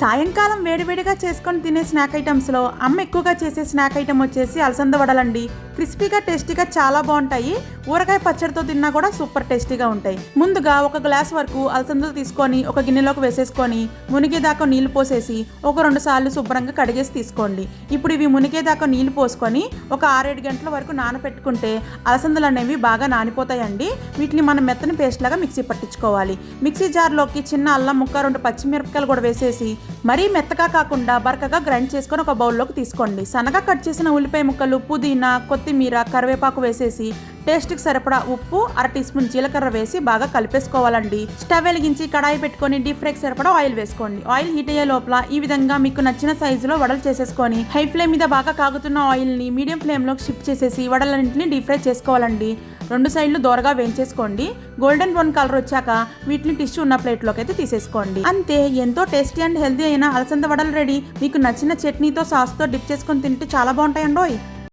సాయంకాలం వేడివేడిగా చేసుకొని తినే స్నాక్ ఐటమ్స్లో అమ్మ ఎక్కువగా చేసే స్నాక్ ఐటమ్ వచ్చేసి అలసంద వడలండి. క్రిస్పీగా టేస్టీగా చాలా బాగుంటాయి. ఊరగాయ పచ్చడితో తిన్నా కూడా సూపర్ టేస్టీగా ఉంటాయి. ముందుగా ఒక గ్లాస్ వరకు అలసందలు తీసుకొని ఒక గిన్నెలోకి వేసేసుకొని మునిగేదాకా నీళ్లు పోసేసి ఒక 2 సార్లు శుభ్రంగా కడిగేసి తీసుకోండి. ఇప్పుడు ఇవి మునిగేదాకా నీళ్లు పోసుకొని ఒక 6-7 గంటల వరకు నానబెట్టుకుంటే అలసందలు అనేవి బాగా నానిపోతాయండి. వీటిని మనం మెత్తని పేస్ట్ లాగా మిక్సీ పట్టించుకోవాలి. మిక్సీ జార్లోకి చిన్న అల్లం ముక్క 2 పచ్చిమిరపకాయలు కూడా వేసేసి మరీ మెత్తగా కాకుండా బరకగా గ్రైండ్ చేసుకొని ఒక బౌల్లోకి తీసుకోండి. సన్నగా కట్ చేసిన ఉల్లిపాయ ముక్కలు, పుదీనా, కొత్తిమీర, కరివేపాకు వేసేసి టేస్ట్కి సరిపడా ఉప్పు, 1/2 టీ స్పూన్ జీలకర్ర వేసి బాగా కలిపేసుకోవాలండి. స్టవ్ వెలిగించి కడాయి పెట్టుకొని డీప్ ఫ్రైకి సరిపడా ఆయిల్ వేసుకోండి. ఆయిల్ హీట్ అయ్యే లోపల ఈ విధంగా మీకు నచ్చిన సైజులో వడలు చేసేసుకొని హై ఫ్లేమ్ మీద బాగా కాగుతున్న ఆయిల్ని మీడియం ఫ్లేమ్లోకి షిఫ్ట్ చేసేసి వడలన్నింటినీ డీప్ ఫ్రై చేసుకోవాలండి. 2 సైడ్లు దోరగా వేయించేసుకోండి. గోల్డెన్ బ్రౌన్ కలర్ వచ్చాక వీటిని టిష్యూ ఉన్న ప్లేట్లోకి అయితే తీసేసుకోండి. అంతే, ఎంతో టేస్టీ అండ్ హెల్తీ అయిన అలసంద వడలు రెడీ. మీకు నచ్చిన చట్నీతో, సాస్తో డిప్ చేసుకొని తింటే చాలా బాగుంటాయండోయ్.